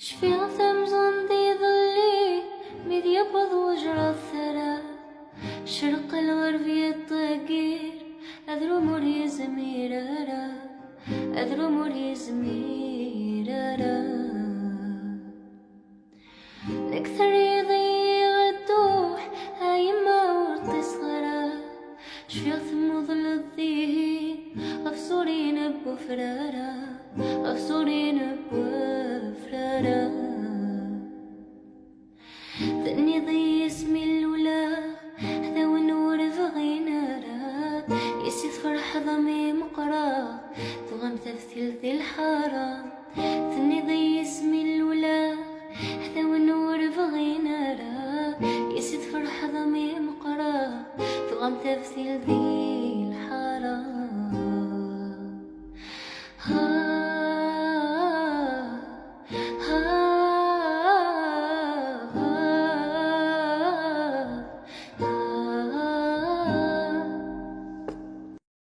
شفيع ثمزون ذي ظلي مذ يبض وجر الثرى شرق الغرب الطقير أذرو مري زميرارا أذرو مري زميرارا نكثر يضيغ الدوح هاي ما ورطي صغرا شفيع ثم ظل الذيهين أفصورين بوفرارا أفصورين بوفرارا ذني ضي اسمي الولا هذا ونور فغينارا يسيد فرح ضمي مقرا تغم تفثيل ذي الحارة ذني ضي اسمي الولا هذا ونور فغينارا يسيد فرح ضمي مقرا تغم تفثيل ذي